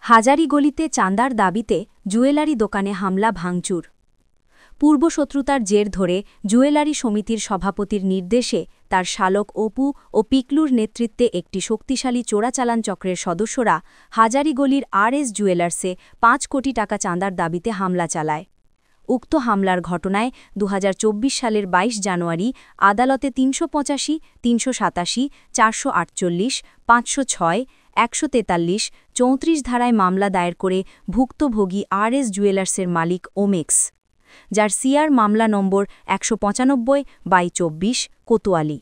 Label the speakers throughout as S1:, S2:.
S1: হাজারীগলিতে চাঁদার দাবিতে জুয়েলারি দোকানে হামলা ভাঙচুর। পূর্বশত্রুতার জের ধরে জুয়েলারি সমিতির সভাপতির নির্দেশে তার শালক অপু ও পিকলুর নেতৃত্বে একটি শক্তিশালী চোরাচালান চক্রের সদস্যরা হাজারীগলির আর.এস. জুয়েলার্সে ৫ কোটি টাকা চাঁদার দাবিতে হামলা চালায়। উক্ত হামলার ঘটনায় ২০২৪ সালের ২২ জানুয়ারি আদালতে ৩৮৫, ৩৮৭, ৪৪৮, ৫০৬, ১৪৩, ৩৪ ধারায় মামলা দায়ের করে ভুক্তভোগী আর.এস. জুয়েলার্সের মালিক ওমেক্স, যার সিআর মামলা নম্বর ১৯৫/২৪ কোতোয়ালি।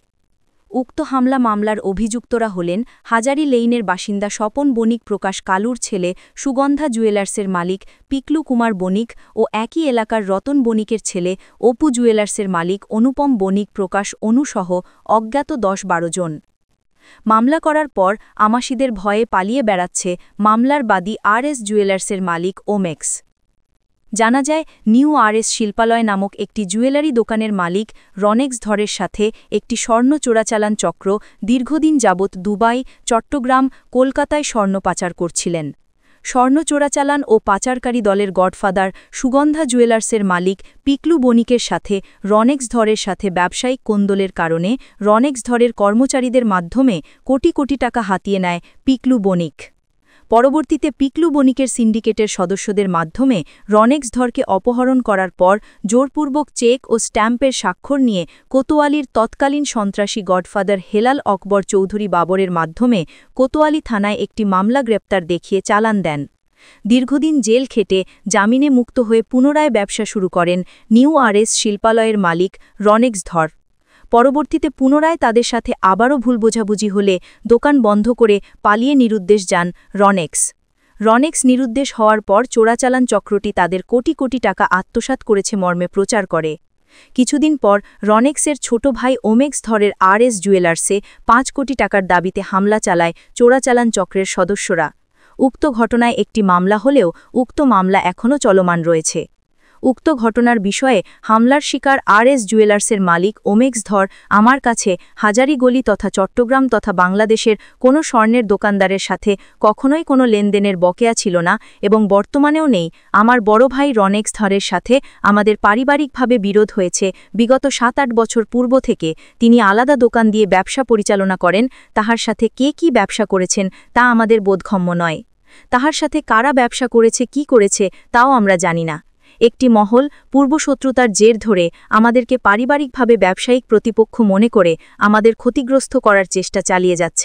S1: উক্ত মামলার অভিযুক্তরা হলেন হাজারী লেইনের বাসিন্দা স্বপন বণিক প্রকাশ কালুর ছেলে সুগন্ধা জুয়েলার্সের মালিক পিকলু কুমার বণিক ও একই এলাকার রতন বণিকের ছেলে অপু জুয়েলার্সের মালিক অনুপম বণিক প্রকাশ অনুসহ অজ্ঞাত ১০-১২ জন। মামলা করার পর আমাসিদের ভয়ে পালিয়ে বেড়াচ্ছে মামলার বাদী আর.এস. জুয়েলার্সের মালিক ওমেক্স। জানা যায়, নিউ আর.এস. শিল্পালয় নামক একটি জুয়েলারি দোকানের মালিক রনেক্স ধরের সাথে একটি স্বর্ণ চোরাচালান চক্র দীর্ঘদিন যাবৎ দুবাই, চট্টগ্রাম, কলকাতায় স্বর্ণ পাচার করছিলেন। স্বর্ণ চোরাচালান ও পাচারকারী দলের গডফাদার সুগন্ধা জুয়েলার্সের মালিক পিকলু বণিকের সাথে রনেক্স ধরের সাথে ব্যবসায়িক কোন্দলের কারণে রনেক্স ধরের কর্মচারীদের মাধ্যমে কোটি কোটি টাকা হাতিয়ে নেয় পিকলু বণিক। পরবর্তীতে পিকলু বণিকের সিন্ডিকেটের সদস্যদের মাধ্যমে রনেক্স ধরকে অপহরণ করার পর জোরপূর্বক চেক ও স্ট্যাম্পের স্বাক্ষর নিয়ে কোতোয়ালির তৎকালীন সন্ত্রাসী গডফাদার হেলাল আকবর চৌধুরী বাবরের মাধ্যমে কোতোয়ালি থানায় একটি মামলা গ্রেপ্তার দেখিয়ে চালান দেন। দীর্ঘদিন জেল খেটে জামিনে মুক্ত হয়ে পুনরায় ব্যবসা শুরু করেন নিউ আর.এস. শিল্পালয়ের মালিক রনেক্স ধর। পরবর্তীতে পুনরায় তাদের সাথে আবারও ভুল বোঝাবুঝি হলে দোকান বন্ধ করে পালিয়ে নিরুদ্দেশ যান রনেক্স নিরুদ্দেশ হওয়ার পর চোরাচালান চক্রটি তাদের কোটি কোটি টাকা আত্মসাৎ করেছে মর্মে প্রচার করে। কিছুদিন পর রনেক্সের ছোট ভাই ওমেক্স ধরের আর.এস. জুয়েলার্সে ৫ কোটি টাকার দাবিতে হামলা চালায় চোরাচালান চক্রের সদস্যরা। উক্ত ঘটনায় একটি মামলা হলেও উক্ত মামলা এখনও চলমান রয়েছে। উক্ত ঘটনার বিষয়ে হামলার শিকার আর.এস. জুয়েলার্সের মালিক ওমেক্স ধর আমার কাছে হাজারীগলি তথা চট্টগ্রাম তথা বাংলাদেশের কোনো স্বর্ণের দোকানদারের সাথে কখনোই কোনো লেনদেনের বকেয়া ছিল না এবং বর্তমানেও নেই। আমার বড় ভাই রনেক্স ধরের সাথে আমাদের পারিবারিকভাবে বিরোধ হয়েছে বিগত ৭-৮ বছর পূর্ব থেকে। তিনি আলাদা দোকান দিয়ে ব্যবসা পরিচালনা করেন। তাহার সাথে কে কি ব্যবসা করেছেন তা আমাদের বোধগম্য নয়। তাহার সাথে কারা ব্যবসা করেছে কি করেছে তাও আমরা জানি না। একটি মহল পূর্বশত্রুতার জের ধরে আমাদেরকে পারিবারিকভাবে ব্যবসায়িক প্রতিপক্ষ মনে করে আমাদের ক্ষতিগ্রস্ত করার চেষ্টা চালিয়ে যাচ্ছে।